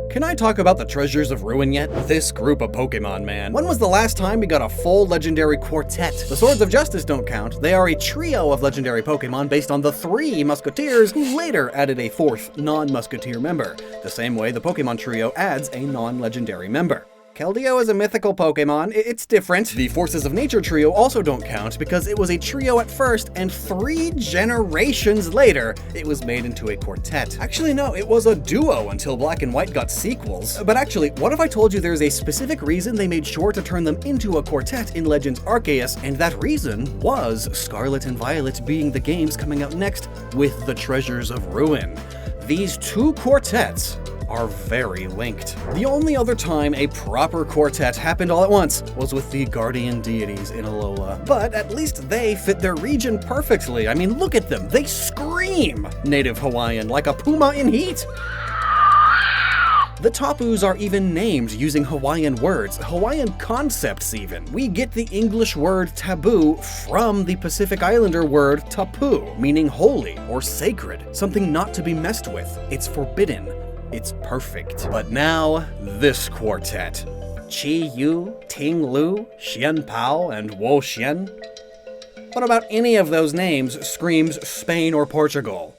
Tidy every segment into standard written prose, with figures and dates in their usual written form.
Can I talk about the treasures of Ruin yet? This group of Pokemon, man. When was the last time we got a full legendary quartet? The Swords of Justice don't count. They are a trio of legendary Pokemon based on the 3 Musketeers, who later added a 4th non-Musketeer member. The same way the Pokemon trio adds a non-legendary member. Keldeo is a mythical Pokemon. It's different. The Forces of Nature trio also don't count because it was a trio at first, and 3 generations later, it was made into a quartet. Actually, no, it was a duo until Black and White got sequels. But actually, what if I told you there's a specific reason they made sure to turn them into a quartet in Legends Arceus, and that reason was Scarlet and Violet being the games coming out next with the Treasures of Ruin. These 2 quartets are very linked. The only other time a proper quartet happened all at once was with the guardian deities in Alola. But at least they fit their region perfectly. I mean, look at them. They scream native Hawaiian like a puma in heat. The Tapus are even named using Hawaiian words, Hawaiian concepts even. We get the English word taboo from the Pacific Islander word tapu, meaning holy or sacred, something not to be messed with. It's forbidden. It's perfect. But now, this quartet. Chi-Yu, Ting-Lu, Chien-Pao, and Wo-Chien. What about any of those names screams Spain or Portugal?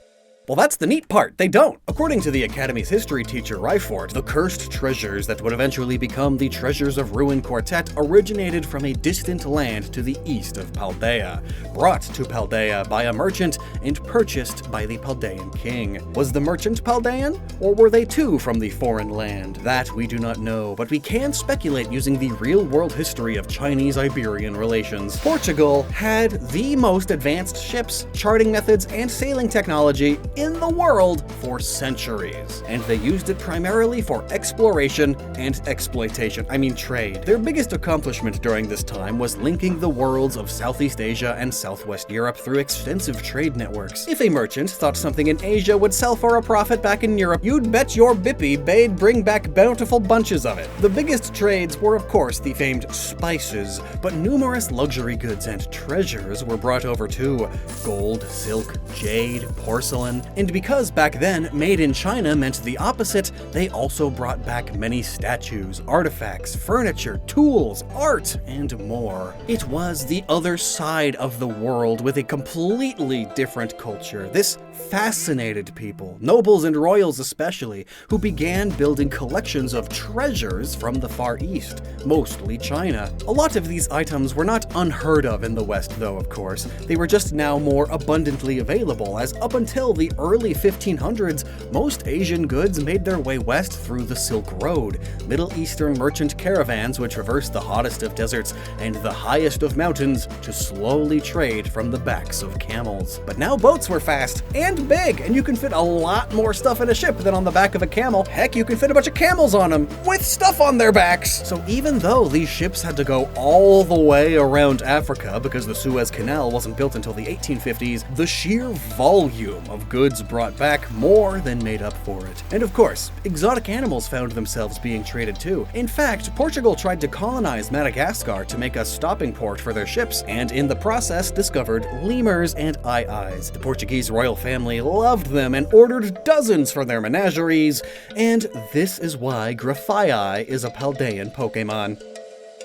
Well, that's the neat part. They don't. According to the Academy's history teacher, Ryford, the cursed treasures that would eventually become the Treasures of Ruin Quartet originated from a distant land to the east of Paldea, brought to Paldea by a merchant and purchased by the Paldean king. Was the merchant Paldean, or were they too from the foreign land? That we do not know, but we can speculate using the real-world history of Chinese-Iberian relations. Portugal had the most advanced ships, charting methods, and sailing technology in the world for centuries, and they used it primarily for exploration and exploitation, trade. Their biggest accomplishment during this time was linking the worlds of Southeast Asia and Southwest Europe through extensive trade networks. If a merchant thought something in Asia would sell for a profit back in Europe, you'd bet your bippy they'd bring back bountiful bunches of it. The biggest trades were of course the famed spices, but numerous luxury goods and treasures were brought over too. Gold, silk, jade, porcelain. And because back then, made in China meant the opposite, they also brought back many statues, artifacts, furniture, tools, art, and more. It was the other side of the world with a completely different culture. This fascinated people, nobles and royals especially, who began building collections of treasures from the Far East, mostly China. A lot of these items were not unheard of in the West though, of course. They were just now more abundantly available, as up until the early 1500s, most Asian goods made their way west through the Silk Road, Middle Eastern merchant caravans which traversed the hottest of deserts and the highest of mountains to slowly trade from the backs of camels. But now boats were fast and big, and you can fit a lot more stuff in a ship than on the back of a camel. Heck, you can fit a bunch of camels on them with stuff on their backs. So even though these ships had to go all the way around Africa because the Suez Canal wasn't built until the 1850s, the sheer volume of goods brought back more than made up for it. And of course, exotic animals found themselves being traded too. In fact, Portugal tried to colonize Madagascar to make a stopping port for their ships, and in the process discovered lemurs and aye-ayes. The Portuguese royal family loved them and ordered dozens for their menageries, and this is why Grafaiai is a Paldean Pokemon.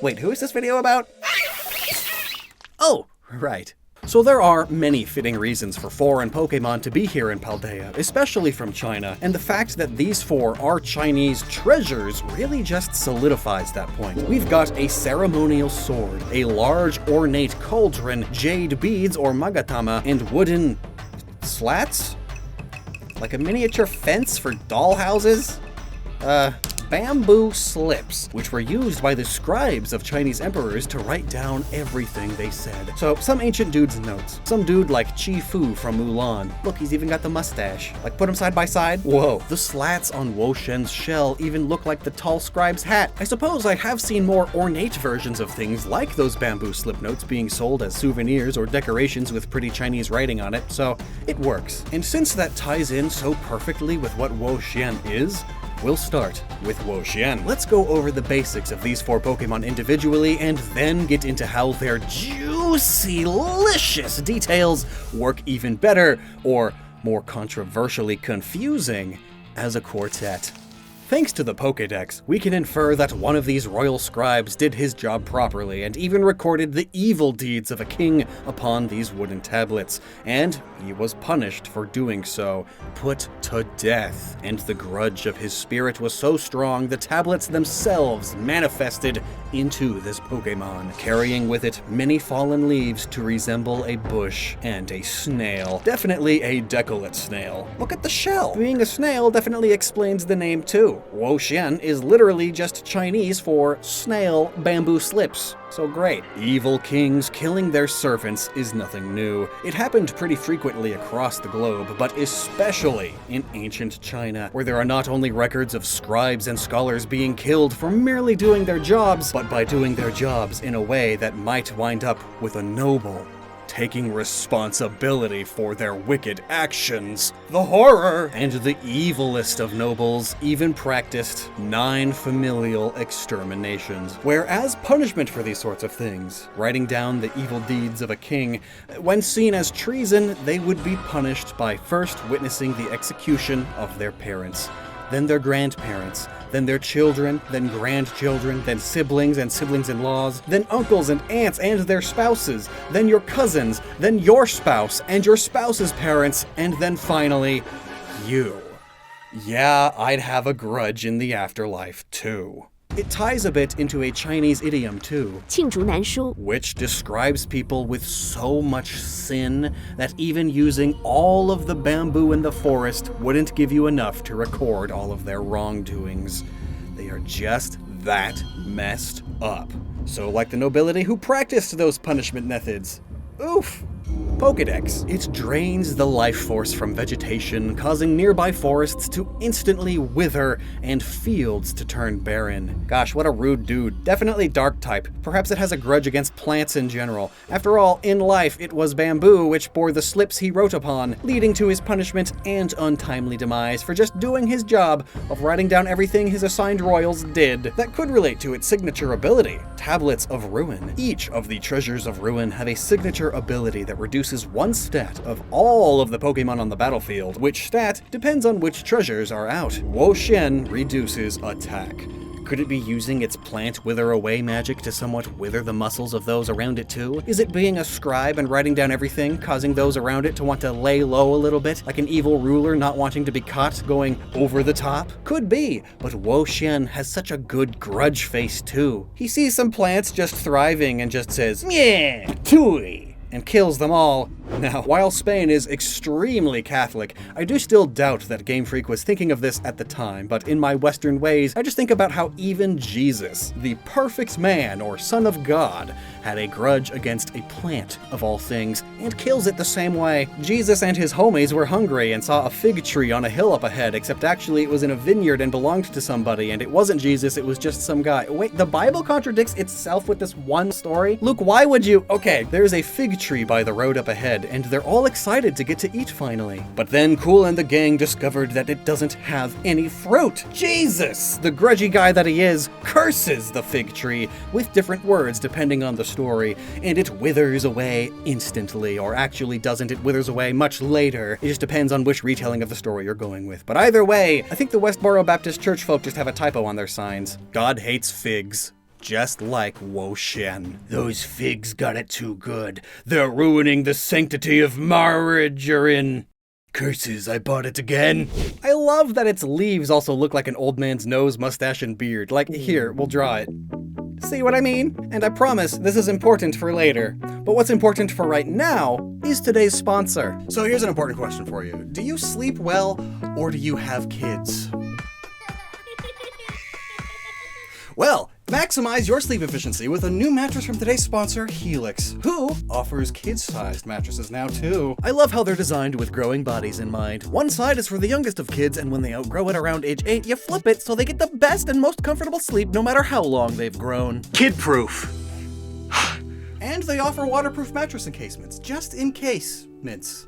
Wait, who is this video about? Oh, right. So there are many fitting reasons for foreign Pokemon to be here in Paldea, especially from China, and the fact that these 4 are Chinese treasures really just solidifies that point. We've got a ceremonial sword, a large ornate cauldron, jade beads or magatama, and wooden slats? Like a miniature fence for dollhouses? Bamboo slips, which were used by the scribes of Chinese emperors to write down everything they said. So some ancient dude's notes. Some dude like Chi Fu from Mulan. Look, he's even got the mustache. Like, put them side by side. Whoa. The slats on Wo-Chien's shell even look like the tall scribe's hat. I suppose I have seen more ornate versions of things like those bamboo slip notes being sold as souvenirs or decorations with pretty Chinese writing on it, so it works. And since that ties in so perfectly with what Wo-Chien is, we'll start with Wo-Chien. Let's go over the basics of these 4 Pokemon individually and then get into how their juicy, delicious details work even better, or more controversially confusing, as a quartet. Thanks to the Pokédex, we can infer that one of these royal scribes did his job properly and even recorded the evil deeds of a king upon these wooden tablets, and he was punished for doing so, put to death. And the grudge of his spirit was so strong, the tablets themselves manifested into this Pokémon, carrying with it many fallen leaves to resemble a bush and a snail. Definitely a decolate snail. Look at the shell! Being a snail definitely explains the name too. Wo-Chien is literally just Chinese for snail bamboo slips. So great. Evil kings killing their servants is nothing new. It happened pretty frequently across the globe, but especially in ancient China, where there are not only records of scribes and scholars being killed for merely doing their jobs, but by doing their jobs in a way that might wind up with a noble taking responsibility for their wicked actions. The horror! And the evilest of nobles even practiced 9 familial exterminations, where as punishment for these sorts of things, writing down the evil deeds of a king, when seen as treason, they would be punished by first witnessing the execution of their parents, then their grandparents, then their children, then grandchildren, then siblings and siblings-in-laws, then uncles and aunts and their spouses, then your cousins, then your spouse and your spouse's parents, and then finally, you. Yeah, I'd have a grudge in the afterlife, too. It ties a bit into a Chinese idiom too, 罄竹难书, which describes people with so much sin that even using all of the bamboo in the forest wouldn't give you enough to record all of their wrongdoings. They are just that messed up. So like the nobility who practiced those punishment methods. Oof. Pokédex. It drains the life force from vegetation, causing nearby forests to instantly wither and fields to turn barren. Gosh, what a rude dude. Definitely dark type. Perhaps it has a grudge against plants in general. After all, in life, it was bamboo which bore the slips he wrote upon, leading to his punishment and untimely demise for just doing his job of writing down everything his assigned royals did. That could relate to its signature ability, Tablets of Ruin. Each of the Treasures of Ruin have a signature ability that reduces one stat of all of the Pokemon on the battlefield, which stat depends on which treasures are out. Wo-Chien reduces attack. Could it be using its plant wither away magic to somewhat wither the muscles of those around it too? Is it being a scribe and writing down everything, causing those around it to want to lay low a little bit, like an evil ruler not wanting to be caught going over the top? Could be, but Wo-Chien has such a good grudge face too. He sees some plants just thriving and just says, "Yeah, tui," and kills them all. Now, while Spain is extremely Catholic, I do still doubt that Game Freak was thinking of this at the time, but in my Western ways, I just think about how even Jesus, the perfect man or son of God, had a grudge against a plant of all things, and kills it the same way. Jesus and his homies were hungry and saw a fig tree on a hill up ahead, except actually it was in a vineyard and belonged to somebody, and it wasn't Jesus, it was just some guy. Wait, the Bible contradicts itself with this one story? Luke, why would you? Okay, there's a fig tree by the road up ahead, and they're all excited to get to eat finally. But then Cool and the gang discovered that it doesn't have any fruit. Jesus! The grudgy guy that he is curses the fig tree with different words depending on the story, and it withers away instantly, or actually doesn't, it withers away much later. It just depends on which retelling of the story you're going with. But either way, I think the Westboro Baptist Church folk just have a typo on their signs. God hates figs. Just like Wo-Chien. Those figs got it too good. They're ruining the sanctity of margarine. Curses, I bought it again. I love that its leaves also look like an old man's nose, mustache, and beard. Like, here, we'll draw it. See what I mean? And I promise this is important for later. But what's important for right now is today's sponsor. So here's an important question for you. Do you sleep well, or do you have kids? Well, maximize your sleep efficiency with a new mattress from today's sponsor, Helix, who offers kid-sized mattresses now too. I love how they're designed with growing bodies in mind. One side is for the youngest of kids, and when they outgrow it around age 8, you flip it so they get the best and most comfortable sleep no matter how long they've grown. Kid-proof. And they offer waterproof mattress encasements, just in case, mints.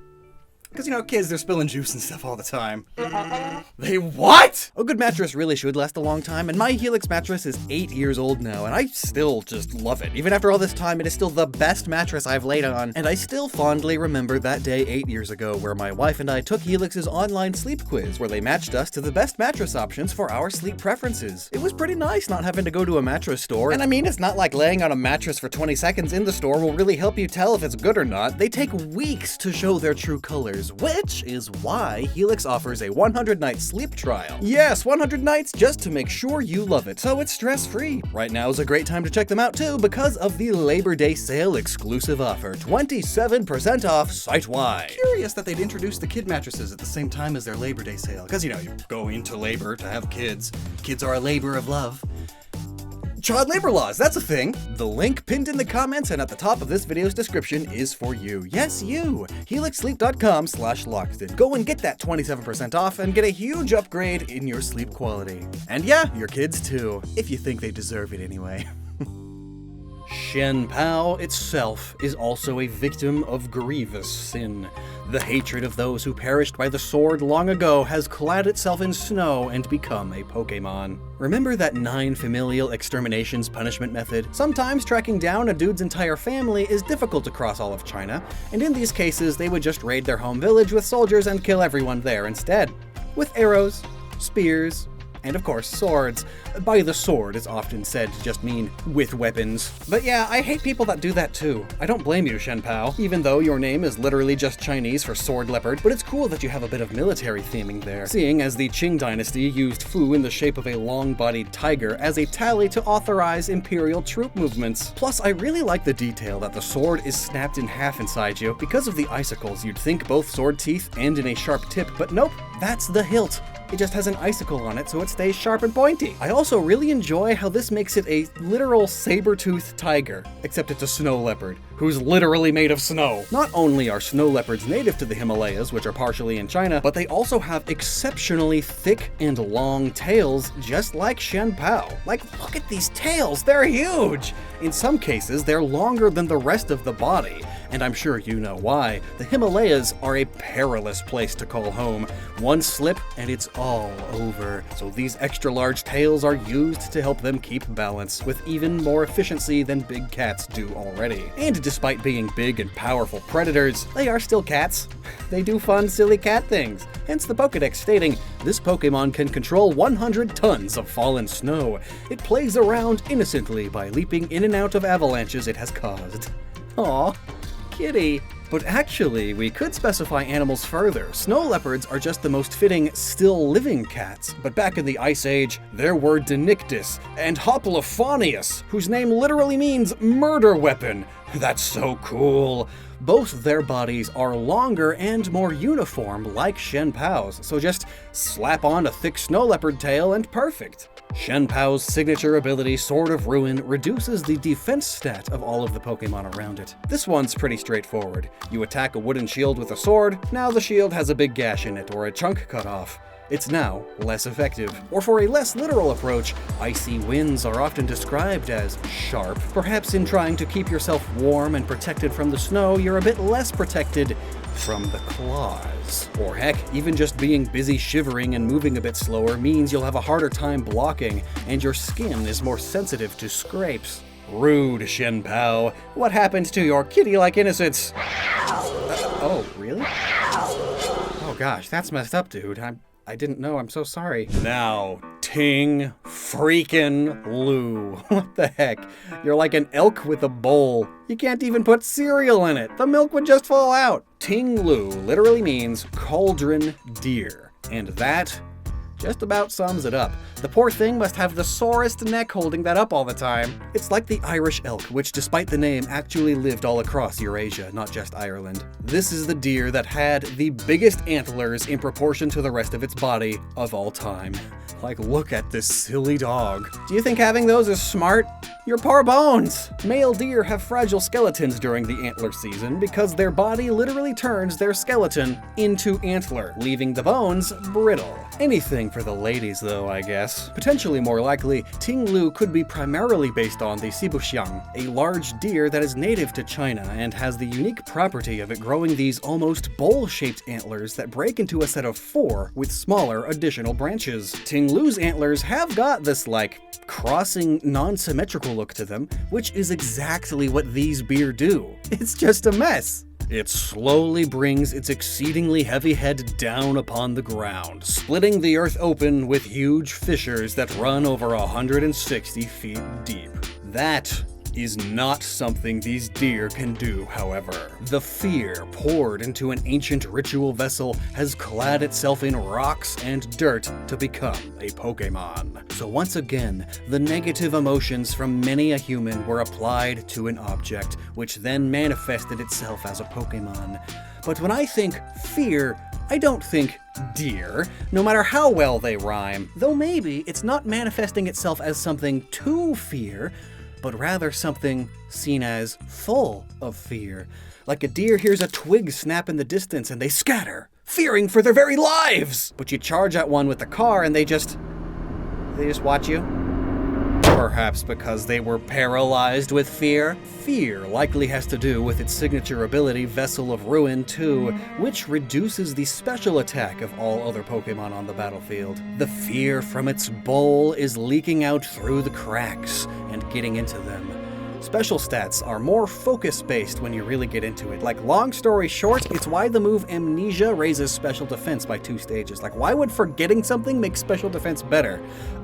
Because, kids, they're spilling juice and stuff all the time. They what? A good mattress really should last a long time, and my Helix mattress is 8 years old now, and I still just love it. Even after all this time, it is still the best mattress I've laid on, and I still fondly remember that day 8 years ago where my wife and I took Helix's online sleep quiz, where they matched us to the best mattress options for our sleep preferences. It was pretty nice not having to go to a mattress store, and I mean, it's not like laying on a mattress for 20 seconds in the store will really help you tell if it's good or not. They take weeks to show their true colors, which is why Helix offers a 100-night sleep trial. Yes, 100 nights just to make sure you love it, so it's stress-free. Right now is a great time to check them out too because of the Labor Day sale exclusive offer, 27% off site-wide. Curious that they'd introduce the kid mattresses at the same time as their Labor Day sale. Because, you go into labor to have kids. Kids are a labor of love. Child labor laws, that's a thing. The link pinned in the comments and at the top of this video's description is for you. Yes, you. HelixSleep.com/Lockstin. Go and get that 27% off and get a huge upgrade in your sleep quality. And yeah, your kids too, if you think they deserve it anyway. Chien-Pao itself is also a victim of grievous sin. The hatred of those who perished by the sword long ago has clad itself in snow and become a Pokemon. Remember that 9 familial exterminations punishment method? Sometimes tracking down a dude's entire family is difficult across all of China, and in these cases they would just raid their home village with soldiers and kill everyone there instead. With arrows, spears, and of course swords. By the sword is often said to just mean with weapons. But yeah, I hate people that do that too. I don't blame you, Chien-Pao, even though your name is literally just Chinese for sword leopard, but it's cool that you have a bit of military theming there, seeing as the Qing dynasty used Fu in the shape of a long-bodied tiger as a tally to authorize imperial troop movements. Plus, I really like the detail that the sword is snapped in half inside you. Because of the icicles, you'd think both sword teeth end in a sharp tip, but nope, that's the hilt. It just has an icicle on it so it stays sharp and pointy. I also really enjoy how this makes it a literal saber-toothed tiger, except it's a snow leopard, who's literally made of snow. Not only are snow leopards native to the Himalayas, which are partially in China, but they also have exceptionally thick and long tails, just like Chien-Pao. Like, look at these tails, they're huge! In some cases, they're longer than the rest of the body, and I'm sure you know why. The Himalayas are a perilous place to call home. One slip and it's all over. So these extra large tails are used to help them keep balance, with even more efficiency than big cats do already. And despite being big and powerful predators, they are still cats. They do fun, silly cat things. Hence the Pokédex stating, this Pokémon can control 100 tons of fallen snow. It plays around innocently by leaping in and out of avalanches it has caused. Aw, kitty. But actually, we could specify animals further. Snow leopards are just the most fitting still living cats. But back in the Ice Age, there were Denictus and Hoplophonius, whose name literally means murder weapon. That's so cool. Both their bodies are longer and more uniform like Chien-Pao's, so just slap on a thick snow leopard tail and perfect. Chien-Pao's signature ability, Sword of Ruin, reduces the defense stat of all of the Pokemon around it. This one's pretty straightforward. You attack a wooden shield with a sword, now the shield has a big gash in it or a chunk cut off. It's now less effective. Or for a less literal approach, icy winds are often described as sharp. Perhaps in trying to keep yourself warm and protected from the snow, you're a bit less protected from the claws. Or heck, even just being busy shivering and moving a bit slower means you'll have a harder time blocking, and your skin is more sensitive to scrapes. Rude, Chien-Pao. What happened to your kitty-like innocence? Oh, really? Oh gosh, that's messed up, dude. I didn't know, I'm so sorry. Now, Ting-Lu. What the heck? You're like an elk with a bowl. You can't even put cereal in it. The milk would just fall out. Ting-Lu literally means cauldron deer. And that just about sums it up. The poor thing must have the sorest neck holding that up all the time. It's like the Irish elk, which despite the name actually lived all across Eurasia, not just Ireland. This is the deer that had the biggest antlers in proportion to the rest of its body of all time. Like, look at this silly dog. Do you think having those is smart? Your poor bones! Male deer have fragile skeletons during the antler season because their body literally turns their skeleton into antler, leaving the bones brittle. Anything for the ladies though, I guess. Potentially more likely, Ting-Lu could be primarily based on the Xiang, a large deer that is native to China and has the unique property of it growing these almost bowl-shaped antlers that break into a set of 4 with smaller additional branches. Ting-Lu's antlers have got this, like, crossing, non-symmetrical look to them, which is exactly what these beer do. It's just a mess. It slowly brings its exceedingly heavy head down upon the ground, splitting the earth open with huge fissures that run over 160 feet deep. That is not something these deer can do, however. The fear poured into an ancient ritual vessel has clad itself in rocks and dirt to become a Pokemon. So once again, the negative emotions from many a human were applied to an object, which then manifested itself as a Pokemon. But when I think fear, I don't think deer, no matter how well they rhyme. Though maybe it's not manifesting itself as something to fear, but rather something seen as full of fear. Like a deer hears a twig snap in the distance and they scatter, fearing for their very lives! But you charge at one with the car and they just watch you? Perhaps because they were paralyzed with fear? Fear likely has to do with its signature ability, Vessel of Ruin 2, which reduces the special attack of all other Pokemon on the battlefield. The fear from its bowl is leaking out through the cracks and getting into them. Special stats are more focus-based when you really get into it. Like, long story short, it's why the move Amnesia raises special defense by 2 stages. Like, why would forgetting something make special defense better?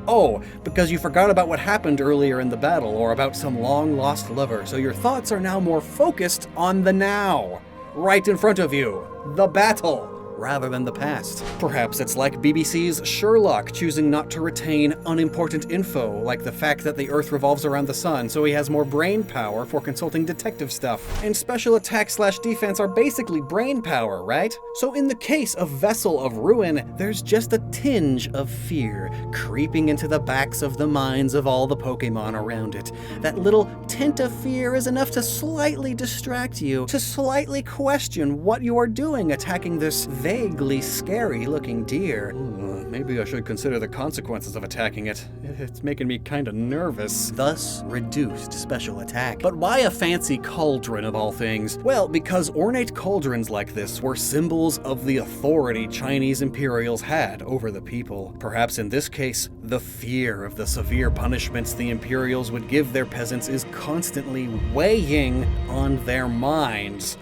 Oh, because you forgot about what happened earlier in the battle, or about some long-lost lover, so your thoughts are now more focused on the now. Right in front of you. The battle. Rather than the past. Perhaps it's like BBC's Sherlock choosing not to retain unimportant info, like the fact that the Earth revolves around the sun, so he has more brain power for consulting detective stuff. And special attack/defense are basically brain power, right? So in the case of Vessel of Ruin, there's just a tinge of fear creeping into the backs of the minds of all the Pokemon around it. That little tint of fear is enough to slightly distract you, to slightly question what you are doing attacking this vaguely scary-looking deer. Maybe I should consider the consequences of attacking it. It's making me kinda nervous. Thus, reduced special attack. But why a fancy cauldron of all things? Well, because ornate cauldrons like this were symbols of the authority Chinese imperials had over the people. Perhaps in this case, the fear of the severe punishments the imperials would give their peasants is constantly weighing on their minds.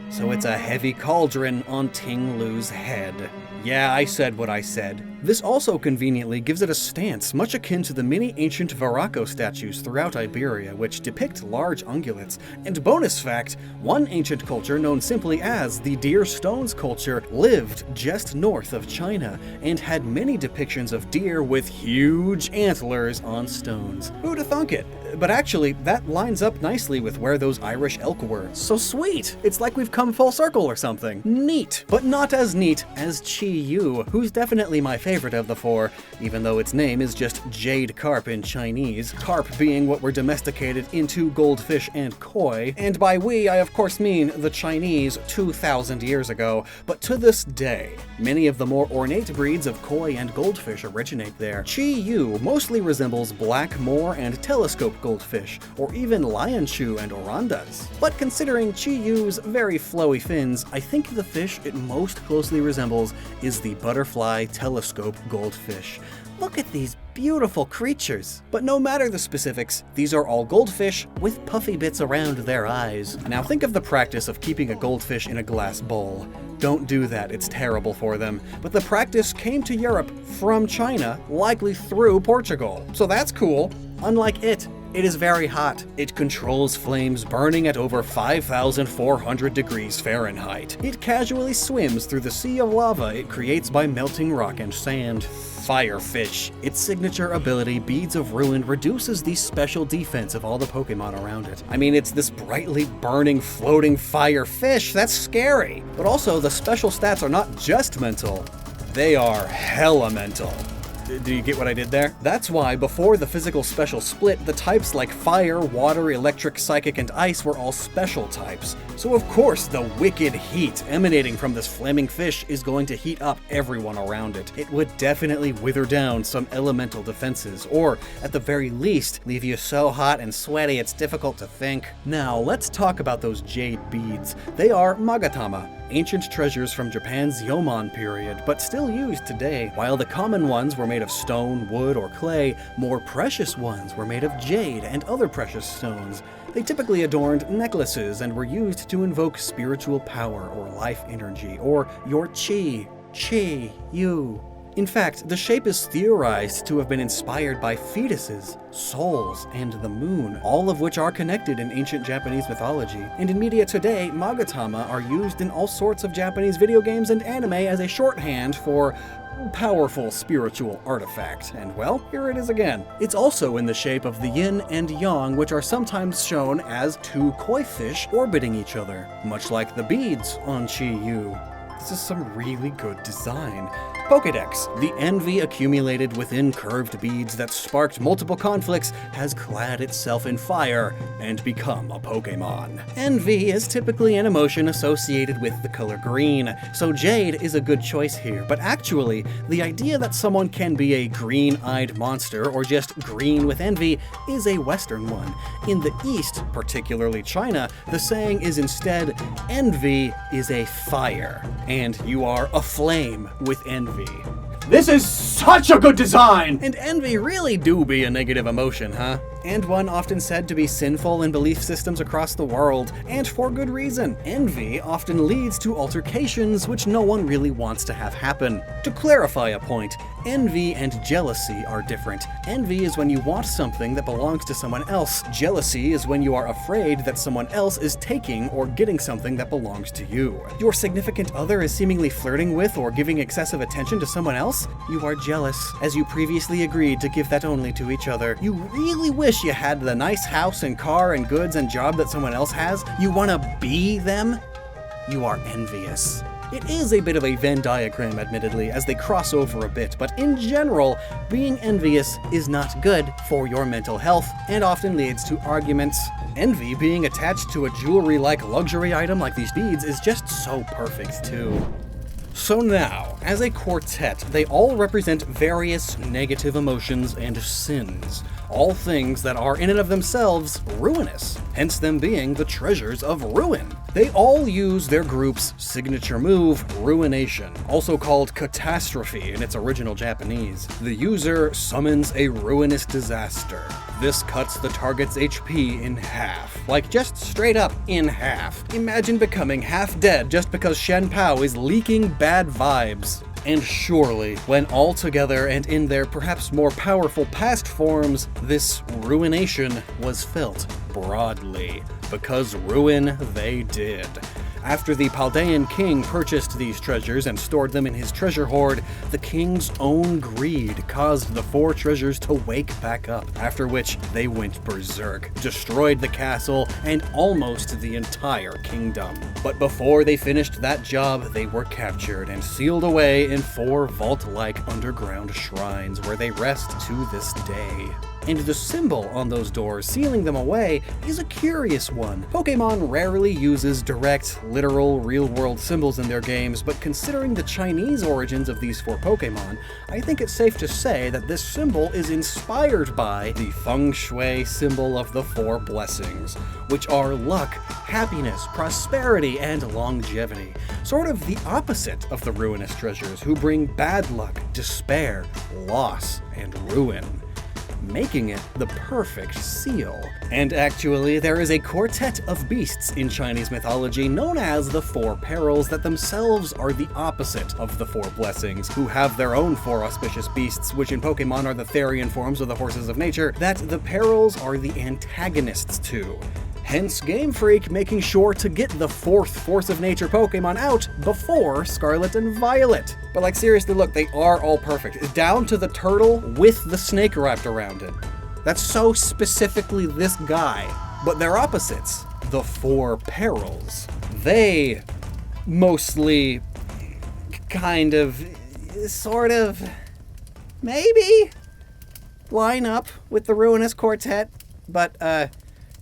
So it's a heavy cauldron on Ting-Lu's head. Yeah, I said what I said. This also conveniently gives it a stance much akin to the many ancient Viraco statues throughout Iberia, which depict large ungulates. And bonus fact, one ancient culture known simply as the Deer Stones culture lived just north of China and had many depictions of deer with huge antlers on stones. Who'd have thunk it? But actually, that lines up nicely with where those Irish elk were. So sweet! It's like we've come full circle or something. Neat. But not as neat as Chi-Yu, who's definitely my favorite of the 4, even though its name is just jade carp in Chinese, carp being what were domesticated into goldfish and koi. And by we, I of course mean the Chinese 2,000 years ago. But to this day, many of the more ornate breeds of koi and goldfish originate there. Chi-Yu mostly resembles black moor and telescope goldfish, or even lionchu and orandas. But considering Chi-Yu's very flowy fins, I think the fish it most closely resembles is the butterfly telescope goldfish. Look at these beautiful creatures. But no matter the specifics, these are all goldfish with puffy bits around their eyes. Now think of the practice of keeping a goldfish in a glass bowl. Don't do that, it's terrible for them. But the practice came to Europe from China, likely through Portugal. So that's cool. Unlike it is very hot. It controls flames burning at over 5,400 degrees Fahrenheit. It casually swims through the sea of lava it creates by melting rock and sand. Firefish. Its signature ability, Beads of Ruin, reduces the special defense of all the Pokemon around it. I mean, it's this brightly burning, floating fire fish. That's scary. But also, the special stats are not just mental. They are hella mental. Do you get what I did there? That's why, before the physical special split, the types like fire, water, electric, psychic, and ice were all special types. So of course, the wicked heat emanating from this flaming fish is going to heat up everyone around it. It would definitely wither down some elemental defenses, or, at the very least, leave you so hot and sweaty it's difficult to think. Now, let's talk about those jade beads. They are magatama, ancient treasures from Japan's Yomon period, but still used today. While the common ones were made of stone, wood, or clay, more precious ones were made of jade and other precious stones. They typically adorned necklaces and were used to invoke spiritual power or life energy, or your chi, you. In fact, the shape is theorized to have been inspired by fetuses, souls, and the moon, all of which are connected in ancient Japanese mythology. And in media today, magatama are used in all sorts of Japanese video games and anime as a shorthand for powerful spiritual artifact. And well, here it is again. It's also in the shape of the yin and yang, which are sometimes shown as two koi fish orbiting each other, much like the beads on Chi-Yu. This is some really good design. Pokédex. The envy accumulated within curved beads that sparked multiple conflicts has clad itself in fire and become a Pokémon. Envy is typically an emotion associated with the color green, so jade is a good choice here, but actually, the idea that someone can be a green-eyed monster or just green with envy is a Western one. In the East, particularly China, the saying is instead, envy is a fire, and you are aflame with envy. This is such a good design! And envy really do be a negative emotion, huh? And one often said to be sinful in belief systems across the world, and for good reason. Envy often leads to altercations which no one really wants to have happen. To clarify a point, envy and jealousy are different. Envy is when you want something that belongs to someone else. Jealousy is when you are afraid that someone else is taking or getting something that belongs to you. Your significant other is seemingly flirting with or giving excessive attention to someone else? You are jealous, as you previously agreed to give that only to each other. You really wish you had the nice house and car and goods and job that someone else has. You want to be them? You are envious. It is a bit of a Venn diagram, admittedly, as they cross over a bit, but in general, being envious is not good for your mental health and often leads to arguments. Envy being attached to a jewelry-like luxury item like these beads is just so perfect, too. So now, as a quartet, they all represent various negative emotions and sins, all things that are in and of themselves ruinous, hence them being the treasures of ruin. They all use their group's signature move, Ruination, also called Catastrophe in its original Japanese. The user summons a ruinous disaster. This cuts the target's HP in half. Like, just straight up in half. Imagine becoming half dead just because Chien-Pao is leaking bad vibes. And surely, when all together and in their perhaps more powerful past forms, this ruination was felt broadly, because ruin they did. After the Chaldean king purchased these treasures and stored them in his treasure hoard, the king's own greed caused the four treasures to wake back up, after which they went berserk, destroyed the castle, and almost the entire kingdom. But before they finished that job, they were captured and sealed away in four vault-like underground shrines where they rest to this day. And the symbol on those doors sealing them away is a curious one. Pokemon rarely uses direct, literal, real-world symbols in their games, but considering the Chinese origins of these four Pokemon, I think it's safe to say that this symbol is inspired by the Feng Shui symbol of the four blessings, which are luck, happiness, prosperity, and longevity. Sort of the opposite of the ruinous treasures, who bring bad luck, despair, loss, and ruin, making it the perfect seal. And actually, there is a quartet of beasts in Chinese mythology known as the Four Perils that themselves are the opposite of the four blessings, who have their own four auspicious beasts, which in Pokemon are the Therian forms of the horses of nature, that the Perils are the antagonists to. Hence Game Freak making sure to get the fourth Force of Nature Pokemon out before Scarlet and Violet. But like, seriously, look, they are all perfect. Down to the turtle with the snake wrapped around it. That's so specifically this guy. But they're opposites. The Four Perils. They mostly, kind of, sort of, maybe line up with the Ruinous Quartet, but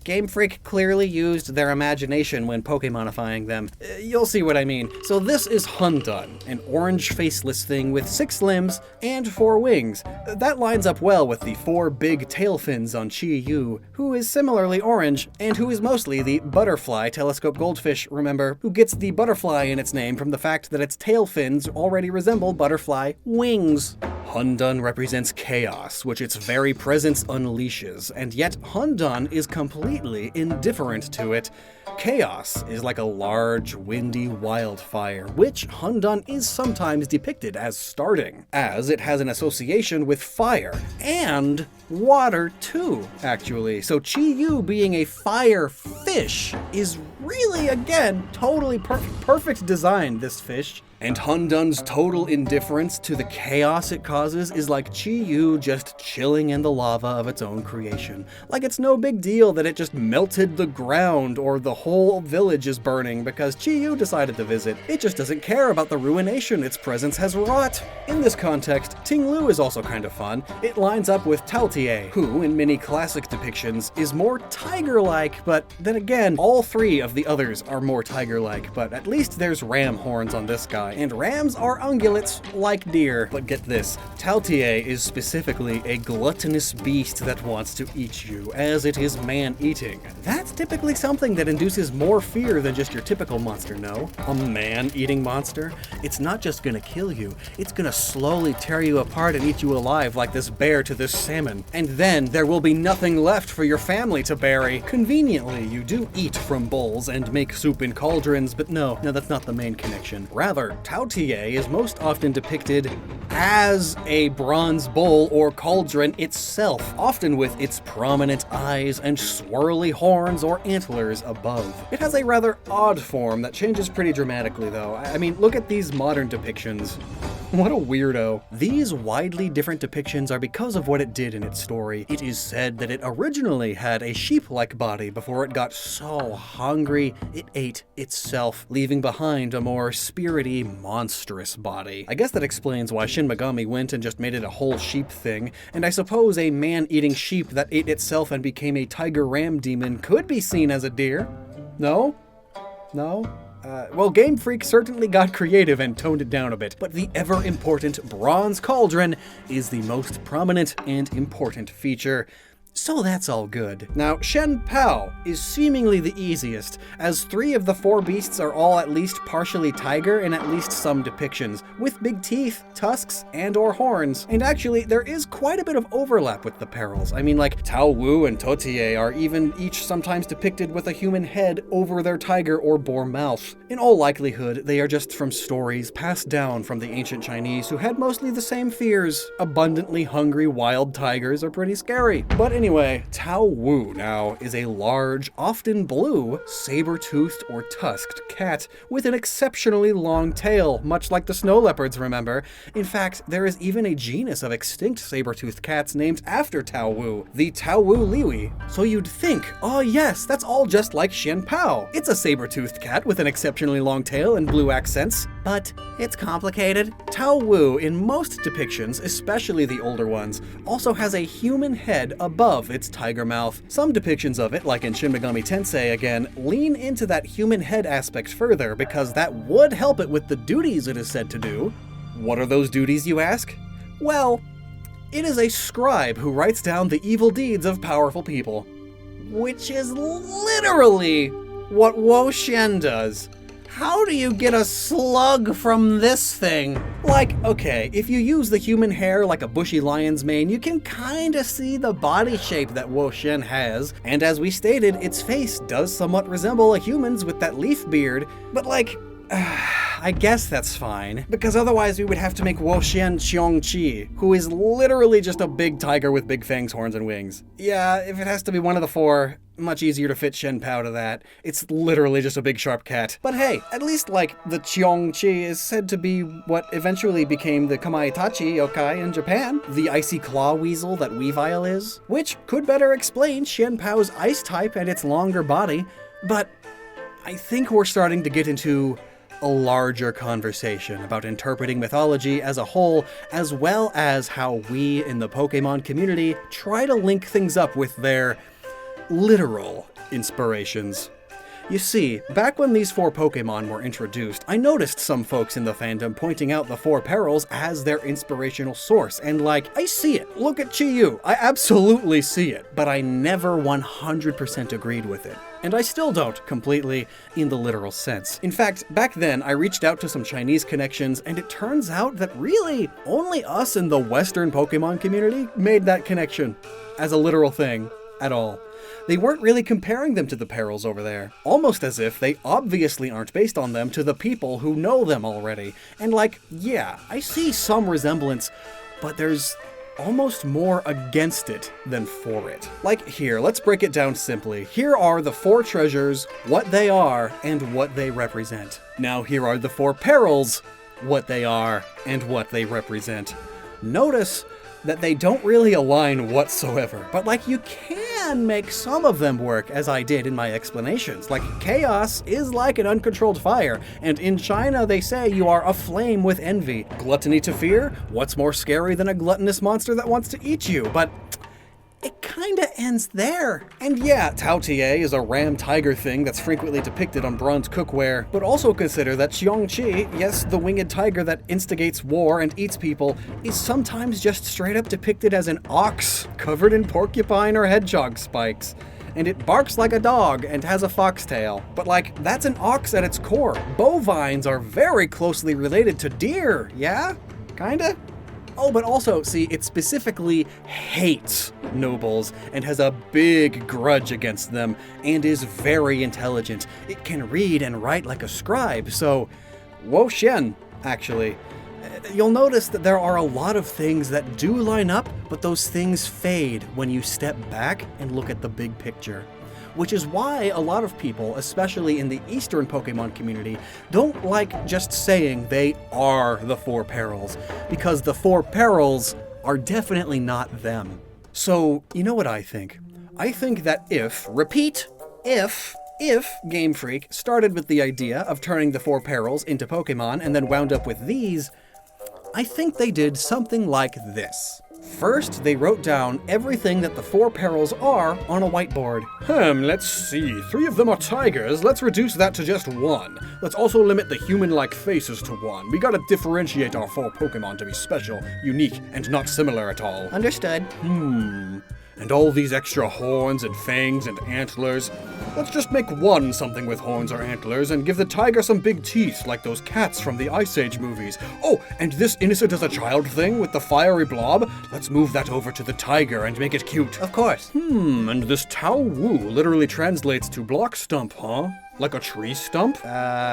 Game Freak clearly used their imagination when Pokemonifying them. You'll see what I mean. So this is Hundun, an orange faceless thing with 6 limbs and 4 wings. That lines up well with the 4 big tail fins on Chi-Yu, who is similarly orange, and who is mostly the butterfly telescope goldfish, remember, who gets the butterfly in its name from the fact that its tail fins already resemble butterfly wings. Hundun represents chaos, which its very presence unleashes, and yet Hundun is completely indifferent to it. Chaos is like a large, windy wildfire, which Hundun is sometimes depicted as starting, as it has an association with fire, and water too, actually. So Chi-Yu being a fire fish is really, again, totally perfect design, this fish. And Hundun's total indifference to the chaos it causes is like Chi-Yu just chilling in the lava of its own creation. Like it's no big deal that it just melted the ground or the whole village is burning because Chi-Yu decided to visit. It just doesn't care about the ruination its presence has wrought. In this context, Ting-Lu is also kind of fun. It lines up with Taotie, who, in many classic depictions, is more tiger-like, but then again, all 3 of the others are more tiger-like, but at least there's ram horns on this guy. And rams are ungulates like deer. But get this, Taotie is specifically a gluttonous beast that wants to eat you, as it is man-eating. That's typically something that induces more fear than just your typical monster, no? A man-eating monster? It's not just gonna kill you, it's gonna slowly tear you apart and eat you alive like this bear to this salmon. And then there will be nothing left for your family to bury. Conveniently, you do eat from bowls and make soup in cauldrons, but no, that's not the main connection. Rather, Taotie is most often depicted as a bronze bowl or cauldron itself, often with its prominent eyes and swirly horns or antlers above. It has a rather odd form that changes pretty dramatically though. I mean, look at these modern depictions. What a weirdo. These widely different depictions are because of what it did in its story. It is said that it originally had a sheep-like body before it got so hungry it ate itself, leaving behind a more spirity, monstrous body. I guess that explains why Shin Megami went and just made it a whole sheep thing, and I suppose a man-eating sheep that ate itself and became a tiger ram demon could be seen as a deer. No? No? Well, Game Freak certainly got creative and toned it down a bit, but the ever-important bronze cauldron is the most prominent and important feature. So that's all good. Now, Chien-Pao is seemingly the easiest, as 3 of the 4 beasts are all at least partially tiger in at least some depictions, with big teeth, tusks, and or horns. And actually, there is quite a bit of overlap with the perils. I mean, like, Tao Wu and Taotie are even each sometimes depicted with a human head over their tiger or boar mouth. In all likelihood, they are just from stories passed down from the ancient Chinese who had mostly the same fears. Abundantly hungry wild tigers are pretty scary. But anyway, Tao Wu now is a large, often blue, saber-toothed or tusked cat with an exceptionally long tail, much like the snow leopards, remember? In fact, there is even a genus of extinct saber-toothed cats named after Tao Wu, the Tao Wu Liwi. So you'd think, oh yes, that's all just like Chien-Pao. It's a saber-toothed cat with an exceptionally long tail and blue accents. But it's complicated. Tao Wu, in most depictions, especially the older ones, also has a human head above its tiger mouth. Some depictions of it, like in Shin Megami Tensei again, lean into that human head aspect further because that would help it with the duties it is said to do. What are those duties, you ask? Well, it is a scribe who writes down the evil deeds of powerful people. Which is literally what Wo-Chien does. How do you get a slug from this thing? Like, okay, if you use the human hair like a bushy lion's mane, you can kinda see the body shape that Wo-Chien has, and as we stated, its face does somewhat resemble a human's with that leaf beard, but like, I guess that's fine, because otherwise we would have to make Wo-Chien Qiong-Chi, who is literally just a big tiger with big fangs, horns, and wings. Yeah, if it has to be one of the 4, much easier to fit Chien-Pao to that. It's literally just a big sharp cat. But hey, at least like the Qiong-Chi is said to be what eventually became the Kamaitachi yokai in Japan, the icy claw weasel that Weavile is, which could better explain Chien-Pao's ice type and its longer body, but I think we're starting to get into a larger conversation about interpreting mythology as a whole, as well as how we in the Pokemon community try to link things up with their literal inspirations. You see, back when these 4 Pokemon were introduced, I noticed some folks in the fandom pointing out the Four Perils as their inspirational source, and I see it. Look at Chi-Yu. I absolutely see it, but I never 100% agreed with it. And I still don't completely in the literal sense. In fact, back then, I reached out to some Chinese connections, and it turns out that really only us in the Western Pokemon community made that connection as a literal thing at all. They weren't really comparing them to the Perils over there, almost as if they obviously aren't based on them to the people who know them already. And yeah, I see some resemblance, but there's almost more against it than for it. Here, let's break it down simply. Here are the 4 treasures, what they are, and what they represent. Now here are the 4 Perils, what they are, and what they represent. Notice that they don't really align whatsoever, but you can make some of them work, as I did in my explanations. Chaos is like an uncontrolled fire, and in China they say you are aflame with envy. Gluttony to fear? What's more scary than a gluttonous monster that wants to eat you? But it kinda ends there. And yeah, Tao Tie is a ram tiger thing that's frequently depicted on bronze cookware, but also consider that Xiongqi, yes, the winged tiger that instigates war and eats people, is sometimes just straight up depicted as an ox covered in porcupine or hedgehog spikes. And it barks like a dog and has a foxtail. But that's an ox at its core. Bovines are very closely related to deer, yeah? Kinda? Oh, but also, see, it specifically hates nobles and has a big grudge against them and is very intelligent. It can read and write like a scribe, so Wo-Chien, actually. You'll notice that there are a lot of things that do line up, but those things fade when you step back and look at the big picture. Which is why a lot of people, especially in the Eastern Pokemon community, don't like just saying they are the 4 Perils, because the 4 Perils are definitely not them. So, you know what I think? I think that if Game Freak started with the idea of turning the 4 Perils into Pokemon and then wound up with these, I think they did something like this. First, they wrote down everything that the 4 Perils are on a whiteboard. Let's see. 3 of them are tigers. Let's reduce that to just 1. Let's also limit the human-like faces to 1. We gotta differentiate our 4 Pokemon to be special, unique, and not similar at all. Understood. And all these extra horns and fangs and antlers. Let's just make 1 something with horns or antlers and give the tiger some big teeth like those cats from the Ice Age movies. Oh, and this innocent as a child thing with the fiery blob, let's move that over to the tiger and make it cute. Of course. And this Tao Wu literally translates to block stump, huh? Like a tree stump?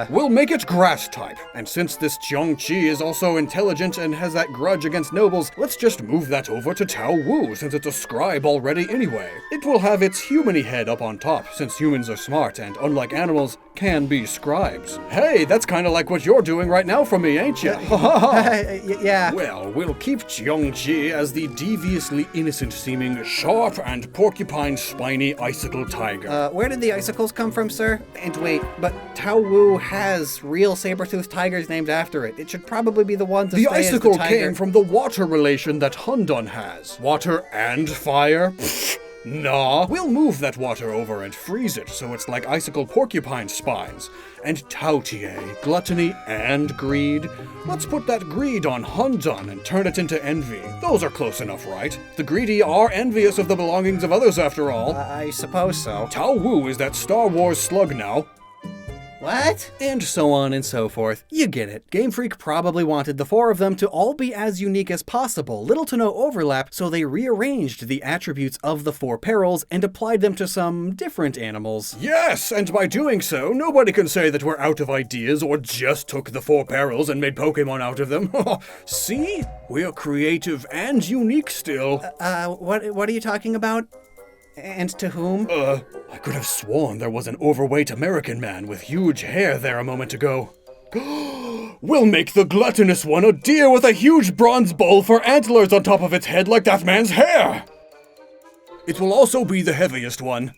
We'll make it grass type. And since this Xiongqi is also intelligent and has that grudge against nobles, let's just move that over to Tao Wu since it's a scribe already anyway. It will have its human-y head up on top since humans are smart and, unlike animals, can be scribes. Hey, that's kinda like what you're doing right now for me, ain't ya? Yeah. Well, we'll keep Xiongqi as the deviously innocent-seeming, sharp and porcupine-spiny icicle tiger. Where did the icicles come from, sir? And wait, but Tao Wu has real saber-toothed tigers named after it. It should probably be the one to stay as the tiger. The icicle came from the water relation that Hundun has. Water and fire? Nah, we'll move that water over and freeze it so it's like icicle porcupine spines. And Tao Tie, gluttony and greed. Let's put that greed on Hundun and turn it into envy. Those are close enough, right? The greedy are envious of the belongings of others after all. I suppose so. Tao Wu is that Star Wars slug now. What? And so on and so forth. You get it. Game Freak probably wanted the 4 of them to all be as unique as possible, little to no overlap, so they rearranged the attributes of the 4 Perils and applied them to some different animals. Yes, and by doing so, nobody can say that we're out of ideas or just took the 4 Perils and made Pokemon out of them. See? We're creative and unique still. What are you talking about? And to whom? I could have sworn there was an overweight American man with huge hair there a moment ago. We'll make the gluttonous one a deer with a huge bronze bowl for antlers on top of its head like that man's hair! It will also be the heaviest one.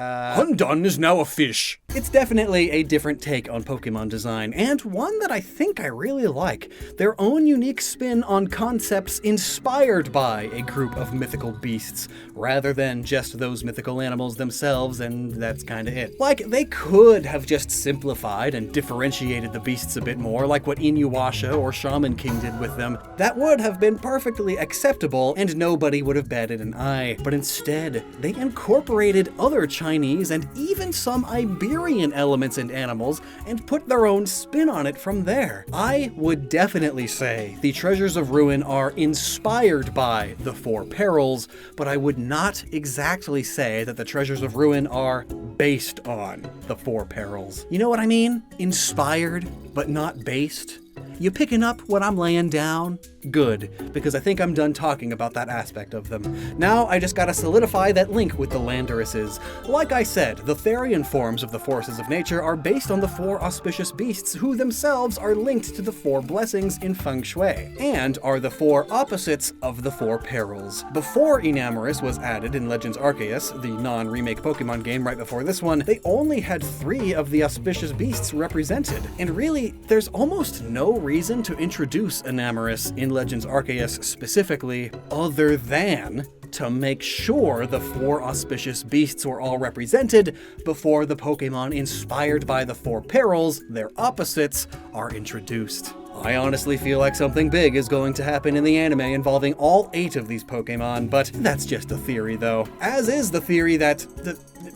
Hundun is now a fish. It's definitely a different take on Pokemon design, and one that I think I really like. Their own unique spin on concepts inspired by a group of mythical beasts, rather than just those mythical animals themselves, and that's kinda it. Like, they could have just simplified and differentiated the beasts a bit more, like what Inuyasha or Shaman King did with them. That would have been perfectly acceptable, and nobody would have batted an eye. But instead, they incorporated other Chinese and even some Iberian elements and animals, and put their own spin on it from there. I would definitely say the Treasures of Ruin are inspired by the Four Perils, but I would not exactly say that the Treasures of Ruin are based on the Four Perils. You know what I mean? Inspired, but not based. You picking up what I'm laying down? Good, because I think I'm done talking about that aspect of them. Now I just gotta solidify that link with the Landorus's. Like I said, the Therian forms of the forces of nature are based on the four auspicious beasts, who themselves are linked to the four blessings in Feng Shui, and are the four opposites of the Four Perils. Before Enamorus was added in Legends Arceus, the non-remake Pokemon game right before this one, they only had 3 of the auspicious beasts represented. And really, there's almost no reason to introduce Enamorus in Legends Arceus specifically, other than to make sure the 4 auspicious beasts were all represented before the Pokemon inspired by the Four Perils, their opposites, are introduced. I honestly feel like something big is going to happen in the anime involving all 8 of these Pokemon, but that's just a theory though. As is the theory that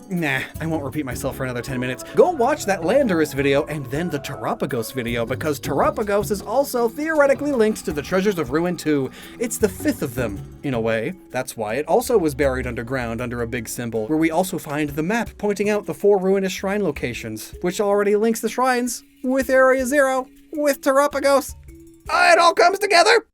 nah, I won't repeat myself for another 10 minutes. Go watch that Landorus video and then the Terapagos video, because Terapagos is also theoretically linked to the Treasures of Ruin too. It's the 5th of them, in a way. That's why it also was buried underground under a big symbol, where we also find the map pointing out the 4 ruinous shrine locations, which already links the shrines with Area 0, with Terapagos. It all comes together!